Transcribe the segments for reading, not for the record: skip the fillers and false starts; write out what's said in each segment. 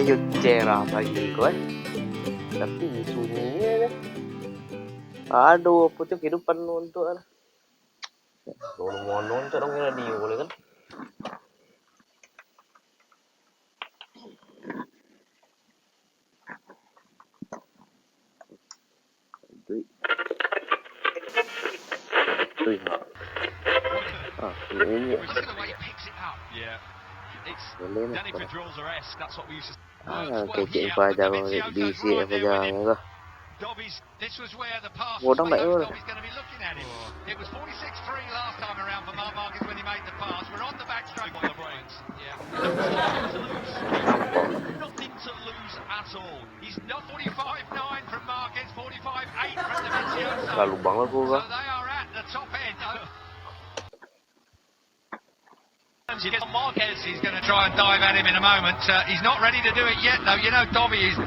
Yun cerah pagi ko tapi sunyinya aduh apa tuh kehidupan nonton kan mau nonton dong radio boleh kan itu ini kecil pada diisi apa jangan lah bodang baik loh It was 46-3 last time around for Marc Marquez when he made the pass. We're on the back straight on the brakes. Nothing to lose at all. He's not 45-9 from Marquez, 45-8 from Dovizioso. Lalu banget gua. So they are at the top end. Marquez is going to try and dive at him in a moment. He's not ready to do it yet, though. You know, Dobby is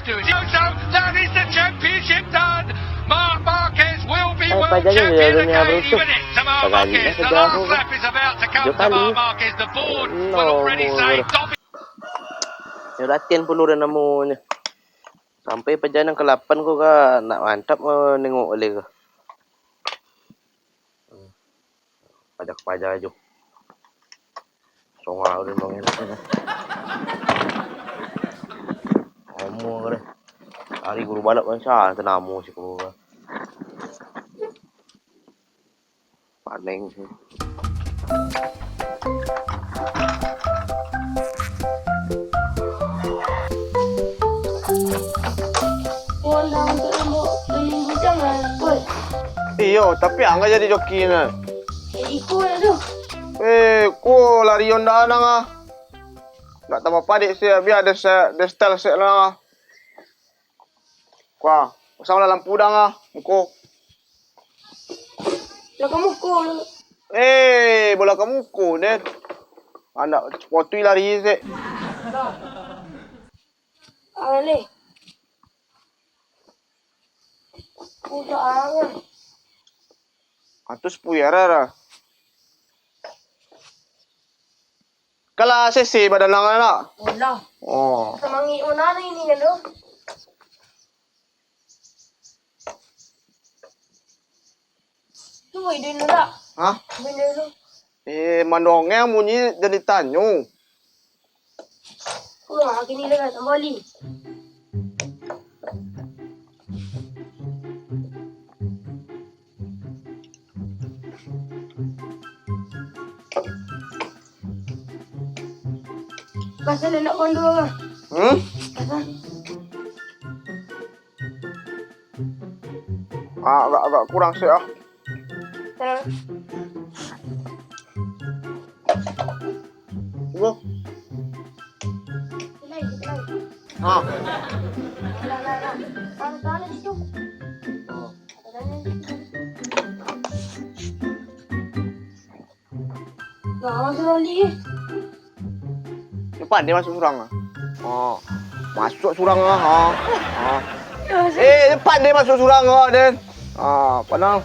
doing it. So that is the championship done. Marc Marquez will be world champion again. Even it to Marc Marquez. The last lap is about to come to Marc Marquez. The board will already say Dobby. Latihan penuh dan namanya. Sampai perjalanan ke-8 kok kan nak mantap nengok oleh ke. Pajak-pajak aja. Songa udah mau enak kan. Ngomong kan. Hari guru balap kan sah tenamu sih guru. Paling sih. Iyo, tapi angga jadi joki na. Iko na tu. Ko lari onda na nga. Nggak tambah padik siya, biar destel siya na nga. Kwa, usang na lampu da nga, muko. Lah kamu ko. Bola kamu ko, net. Anak, waktu lari siya. Ale. Udah angan. Atus puyara. Kala sesi badan lang na. Wala. Oh. Sa mangi una na ini ano. Tu ay din na. Ha? Binelo. Manongeng munyi jadi tanyo. Ko akin nila sa bali. Pasal nak kondo nga. Pasal. Agak kurang sih ah. Tara. Go. Ilay. Ah. La. Para dito. Gawa sa lali. Depan dia masuk surang ah. Oh. Masuk surang ah. Ya, Depan dia masuk surang ah, Den. Panang.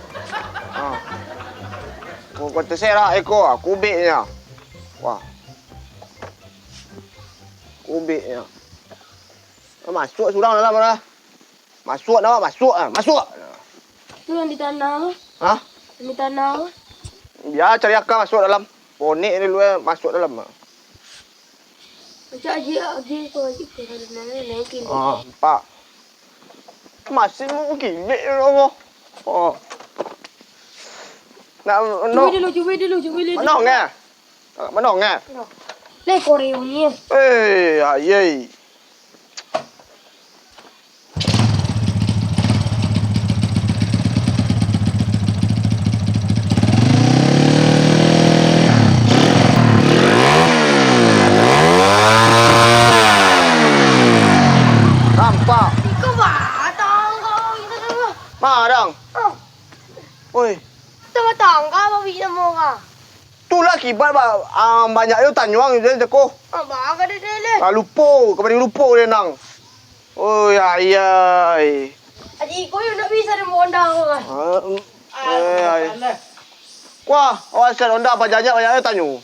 Kau terserah Eko kubiknya. Wah. Kubiknya. Masuk surang dalam mana? Masuk. tu yang di tanah. Hah? Yang di tanah. Ya, cari akak masuk dalam. Ponik ni luar masuk dalam. Macam aji ko aji ko na naikin. Pak. Masih mau gini loh. Oh. Nak Cuba dulu. Menong ya? Menong ya? Le koreo ni. Ayai. ibat banyak tu tanyuang je ceko. Baka dia dele. Lupa, kembali lupa dia nang. Oi, ayai. Aji ko yung nabisa ng Honda ko kan. Wah, awak set Honda banyak tanyu.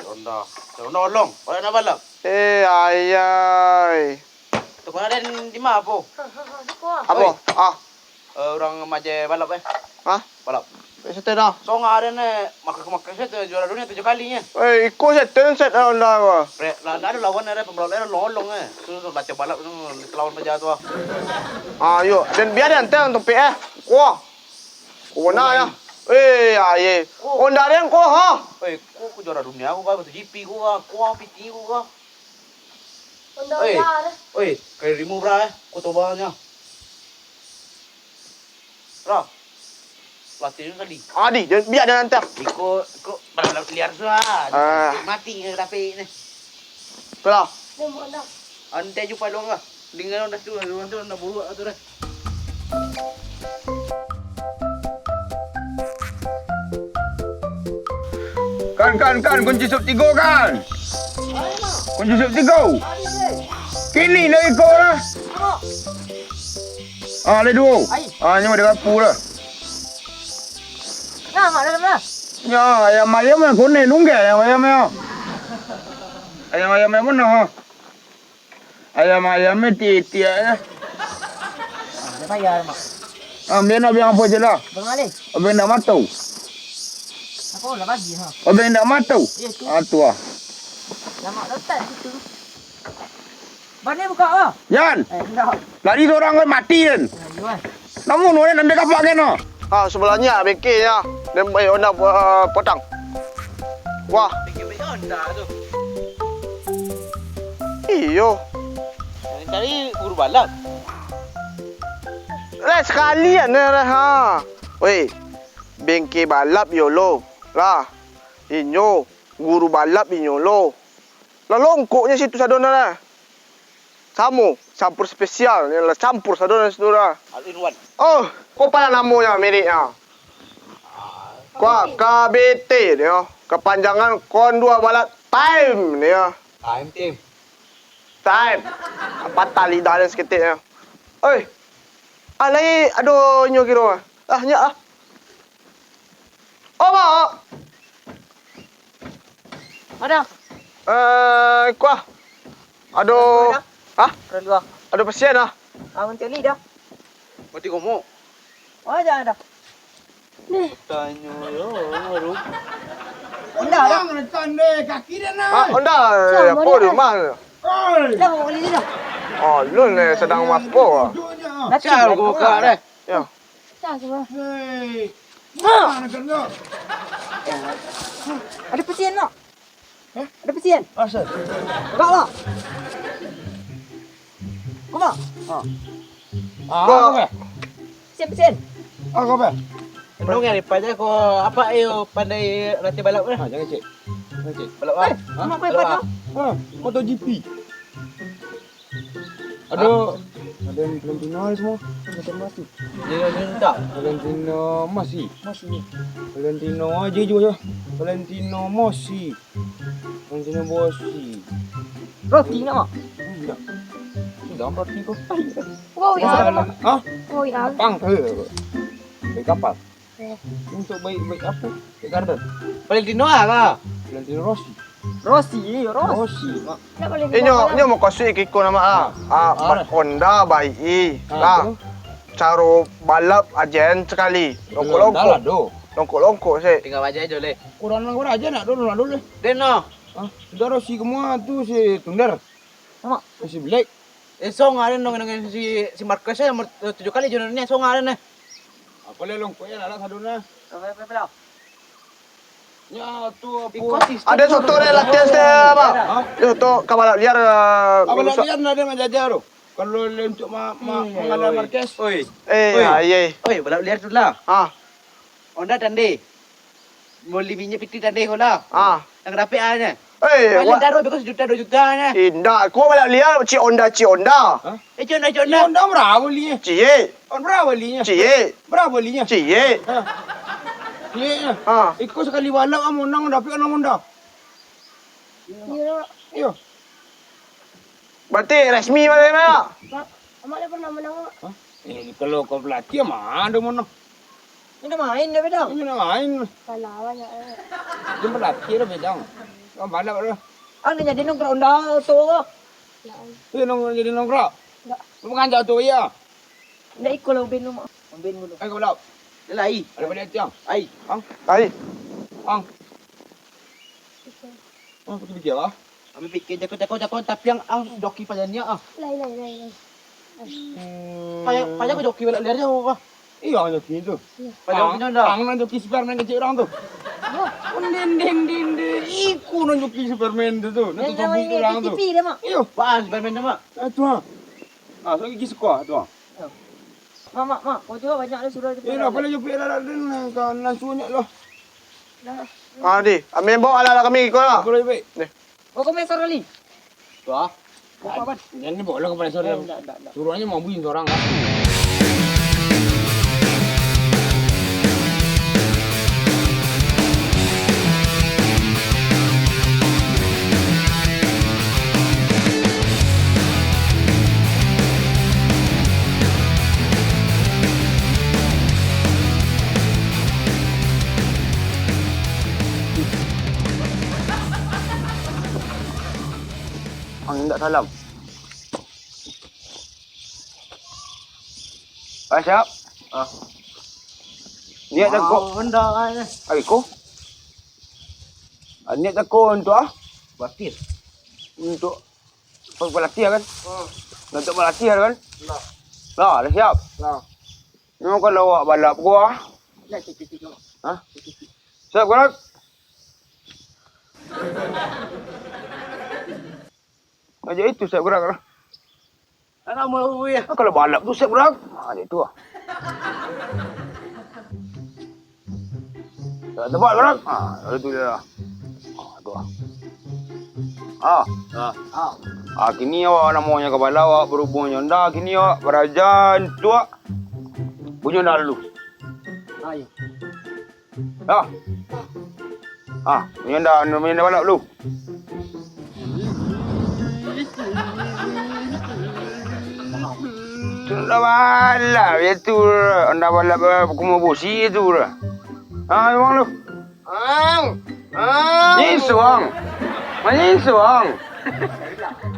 Honda olong. Wala na balap. Ayai. Tu kau ada di mana apa? Apa? Orang maje balap Hah? Balap. Set dah. So ngaren makan set juara dunia 7 kalinya. Ikut set Honda ko. Ada lawan ada pembalap ada long tu baca balap tu lawan pejahat tu. Yo, dan biar dia anteng untuk PE. Wah. Kona ya. Ayai. Honda dia ko ha. Aku juara dunia aku kan GP aku PT aku. Honda Honda. Kayak remove bra kotobanya. Bra. Pelatih kali. Adi, biar dia anteng. Ikut balap liar suah. Mati tapi ni. Belah. Honda. Ante jumpa long ah. Dengan tu nak buruk tu dah. Kan, kunci sub 3 kan? Kunci sub 3. Kini nak ikut lah. Ada 2. Ni ada kapu lah. Nah, mana? Ya, ayam yang kuning nunggu ayam yang. Ayam mana ha? Ayam titik ya. Dia bayar mak. Biar apa je lah. Bengali. Abang nak matau. Ako lah pagi ha. Abang nak matau. Tu lah. Lama letak situ. Bani buka ah. Yan, Enggak. lari seorang kan mati kan. Jual. Namun orang ambil kapak kan no. Sebelahnya bengkelnya. Dia Honda potang. Wah. Bengkel Honda tu. Iyo. Tadi guru balap. Sekalian ha. Weh. Bengkel balap yolo. Lah. Inyo. Guru balap inyo lo. Lah longkoknya situ sadona lah. Campur spesial. Ni lah campur sadona situ lah. All in one. Oh, kau pada namanya meriknya. Kau KBT dia. Kepanjangan kon 2 balap time dia. Time. Patah lidah dia seketik ya. Oi. Alai aduh nyo kira. Nya ah. Oh, mak. Ada. Kuah. Aduh. Hah? Kedua. Aduh pasien ah. Awak celi dah. Mati kamu. Oh, jangan dah. Nih. Tanya yo baru. Honda dah. Kaki dia nak. Honda. Apa di rumah? Dah mau beli dah. Oh, lu ni sedang mapo. Cakap aku buka dah. Ya. Dah semua. Mana kan tu? Ada pasien nak? Ada pasien? Asal. Buka lah. Kuma. Apa? Pasien. Apa apa? Nong yang daripada kau apa ayo pandai latih balap ni? Jangan cik. Balap ah. Mak apa pada? MotoGP. Ada Valentino semua. Dia tak. Valentino masih. Valentino aja juga. Valentino Mossi. Valentino Bossi. Roti nak mak? Tidak. Sudah roti tu. Wow, ya. Ah? Oh, ya. Pang. Baik kapal. Untuk baik apa? Baik garden. Valentino ah. Valentino Rossi. Rossi. Rossi. Tak boleh. Inyo mau kasih kiko nama Honda baik. Lah. Caro balap ajen sekali. Longkok sih. Tinggal baca aja le. Kurang aja nak dulu. Deno. Sudah Rossi semua tu si Tundar. Mak. Si Black. Song ada nong si Marcus saya 7 kali jurnalnya song ada ni. Apa le longkok ya nak saduna. Apa? Ya tu apa? Ada soto ni latihan saya, Pak. Soto kabalap liar. Apa lagi ada menjajar tu? Kalau untuk mengalah Marquez. Oi. Ayai. Oi, balap liar tu lah. Honda tande. Boleh minyak piti tande ko lah. Yang rapi aja. Paling taruh because 1 juta 2 juta nya. Indah, kau balap liar Cik Honda. Honda. Honda berapa belinya? Cie. Berapa belinya? Cie. Berapa belinya? Cie. Iya. Ha. Ikut sekali balap kamu nang dapat kan dah. Iya, Iya. Berarti resmi mana na? Mak. Amak dah pernah menang, Mak. Kalau kau pelatih mah ada mana? Ini main dah beda. Ini nak main. Kalah banyak. Dia pelatih dah bedang. Kau balap dah. Ang jadi nong ronda tu ko. Dia nong jadi nongkrong. Enggak. Bukan jauh tu ya. Ndak ikut lah bin Mak. Bin mo. Ay, kau balap. Lai. Ada pada tiang. Ai. Ai. Ang. Oh, betul betul ah. Kami fikir jakot tapi ang joki pada niya ah. Lai. Paya ko joki wala liar niya ko. Iya, joki itu. Pada punya dah. Ang nang joki Superman kecil orang tu. Ding. Iku nang joki Superman tu. Nanti zombie tu orang tu. TV dah, Mak. Iyo. Baan Superman nama. Tu ah. Ah, so gigi sekolah tu ah. Mak. Kau juga banyak dah suruh. Eh, apa lagi pihak dah dan kan nasunya lah. Ah di, amin bawa ala kami ko lah. Apa lagi baik? Kau komen sorali. Tu ah. Jangan bawa lah kepada saudara. Suruhnya mau buin orang ah. Ang tidak salam. Ah, siap. Ah. Niat aku. Benda kan. Aku. Niat aku untuk ah. Batir. Untuk pelatihan kan? Untuk pelatihan kan? Lah, dah siap. Lah. Memang kalau awak balap gua. Nak titik. Ha? Siap gerak. Aja itu siap gerak lah. Anak mau ya. Kalau balap tu siap gerak. Aja itu ah. Tak tepat gerak. Itu dia lah. Tu ah. Kini awak namanya kepala awak berhubung nyonda. Kini awak berajan tua. Bunyi dah dulu. Ayo. Bunyi dah balap dulu. Sudah balap itu. Anda balap kumubusi itu. Memang lu. Nyisuang. Menyisuang.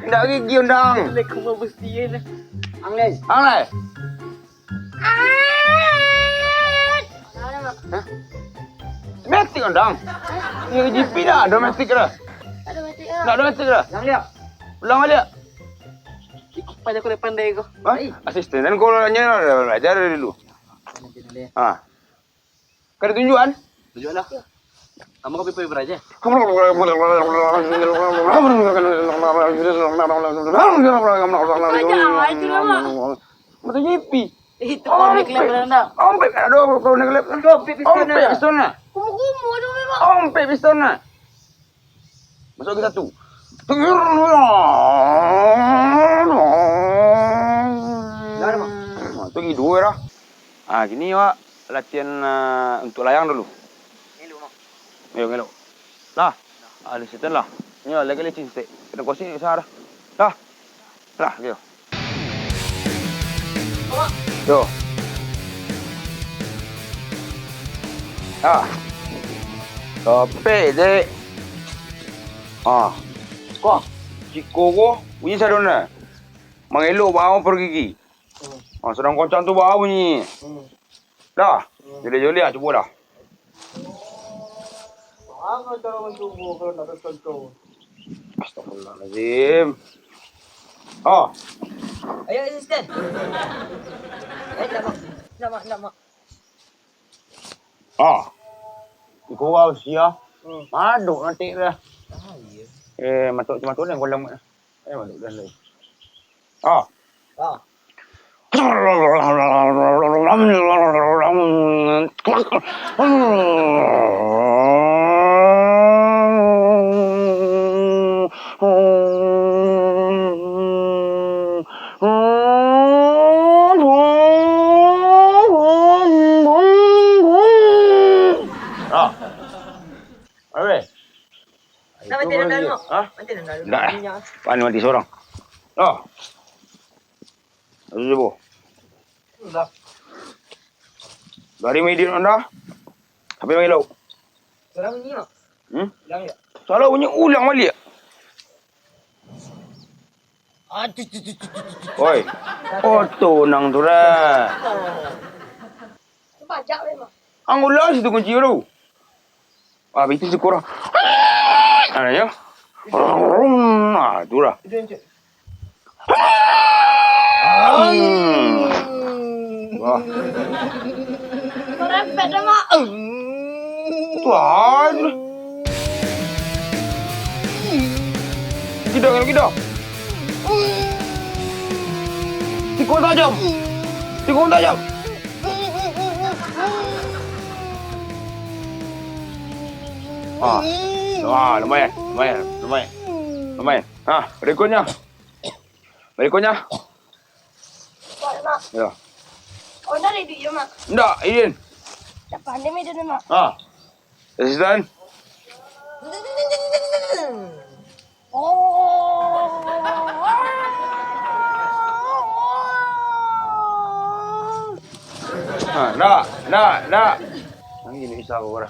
Tidak gigi undang. Lek mau besti ni. Anglais. Anglais. Domestik undang. Ini GP dah, domestik dah. Ada mati Tak domestik dah. Yang lihat. Ulang balik. Ikut pada ko pandai ko. Asisten dan kau nanya belajar dulu. Kau ada tunjukan? Tunjuklah. Kamu kau pergi beraja. Mata GP. Itu kau ni kelab dah. Ompek aduh kau nak kelab. Ompek piston na. Kumu tu memang. Ompek piston na. Masuk kita tu. Tunggu dua lah. Gini Wak, latihan untuk layang dulu. Ngelok. Lah. Ada setan lah. Ni lagi lecin stek. Kena kosi ni sah dah. Lah, dia. Yo. Topik dek. Kau. Ciko ko, bunyi sadona. Mengelok bau pergi. Sedang koncang tu bau bunyi. Dah. Joli-joli cuba dah. Ang cara menunggu kalau nak kontrol. Astagfirullahalazim. Ayo asisten. Nak. Iko kau sia. Maduk nanti dah. Matuk ni kolam. Maduk dah lagi. lagi. Hah? Enggak. Pani mati seorang. Oh. Aduh, Bo. Dari media anda. Apa yang lo? Sekarang ni mak. Bilang ya. Salah punya ulang balik. Oi. Oh, tu nang tu lah. Bajak memang. Ang ulas itu kunci tu. Ah, itu sekurang. Ananya. Ah, tu lah. Wah. Merepet dah mak. Tu aja. Kita. Tikung tajam. Lumayan. Ah, berikutnya. Kuat mak. Ya. Oh, dah ready ya mak. Ndak, Idin. Dah pandai meja dah mak. Ah. Assistant. Nak. Ang gini isa ko ora.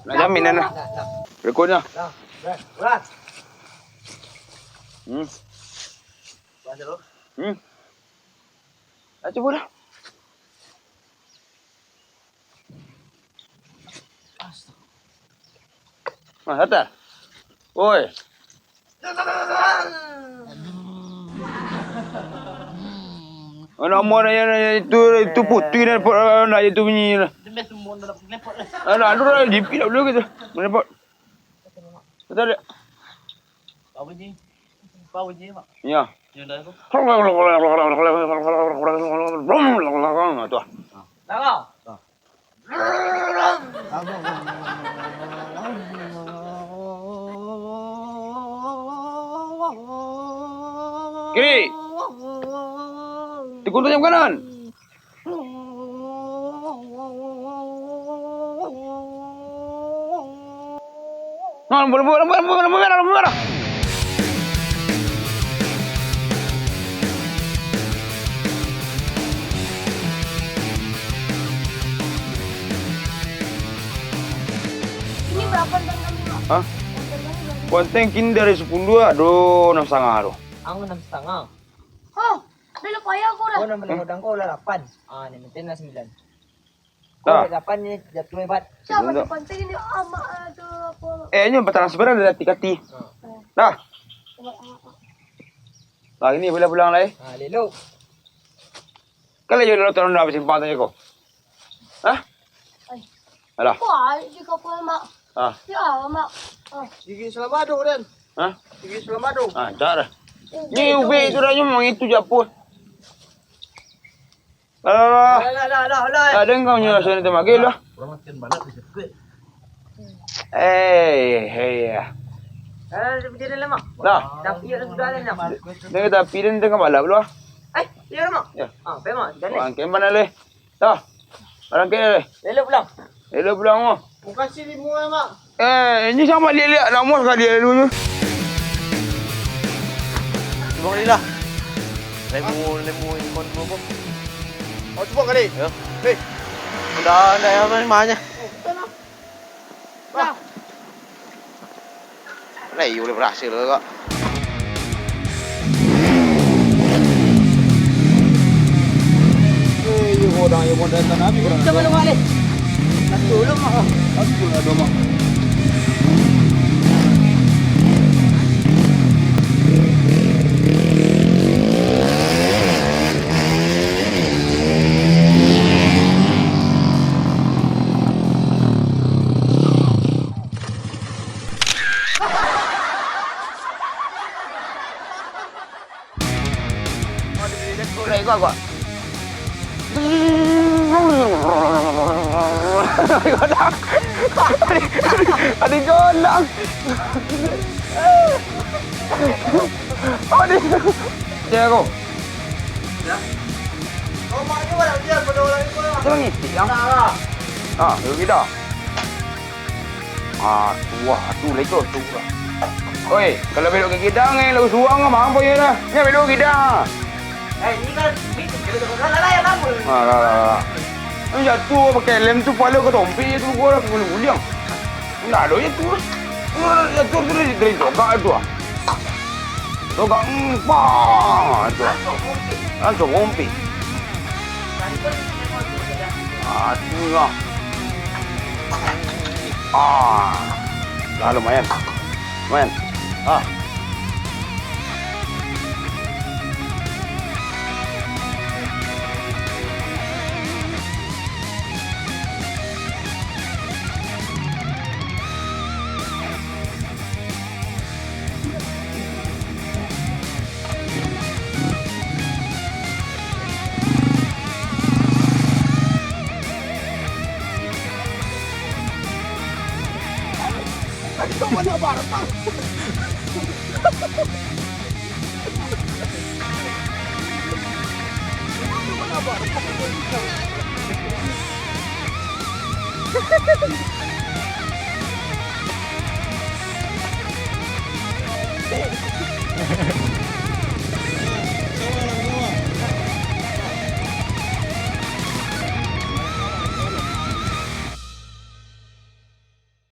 Najamin na. Berikutnya. Berat. Coba dah. Hatta. Oi. Anak mau itu putih dan nak itu bunyi lah. Anak tu lah jipit dulu gitu. Menepot. Betul tak? Apa bunyi mak? Ya. Yang dah tu. Tu. Dah. Kiri. Tikung tajam kanan. Lampu. Ini berapa dengan mak? Hah? Konten kini dari 10 aduh 6,5 tu. Ang 6,5. Oh, dah lupa ya aku dah. Oh, nama modang kau lah 8. Ah, ni maintain lah 9. Dah. Kau 8 ni jatuh hebat. Siapa Betul. yang penting ini amak ada apa? Ini bertransferan dari hati-hati. Dah. Lah ini boleh pulang lah. Ah, lelok. Kalau jadi lo turun dah simpan tanya kau. Hah? Ay. Alah. Wah, jika apa mak? Ah. Ya mak. Gigi Selamado Dan. Hah? Gigi Selamado. Ah, dah. Ni ubi itu dah memang itu je pun. Lah. Lah. Ada kau nyawa sana tu magil lah. Ramatkan balap di sirkuit. Hey. Dia dah lama. Dah. Tapi ya sudah ada nama. Dengan tapi dan tengah balap lu. Ya lama. Ya. Ah, memang dah Orang kem mana le? Dah. Orang kem le. lelok pulang. Hello pulang mo. Bukan sini mua mak. Ini sama lihat nama sekali dulu. Bang Lila. Lemu ini kon dulu. Oh, coba kali. Ya. Hei. Dah yang mana? Dah. Này boleh berhasil kok. Yung modal namin. Coba lu balik. Tulong mak. Aku nak doma. Gua. Adik golak. Adik. Dia aku. Ya. Kau mak ni orang dia pada orang itu lah. Jangan ngiti yang. Lah. Ah, begitu. Ah, wah, tu lekor tu. Oi, kalau belok ke Gidang ni, lalu suang ke mampu ya dah. Ni belok ke Gidang. Ini kan itu kita lah ya kamu. Lah. Ni jatuh pakai lem tu pala ke tompi tu gua dah kena guliang. Nah, lo ya tu. Jatuh tu dari jogak tu ah. Jogak tu. Langsung ngompi. Tu lah. Lah lumayan. Lumayan.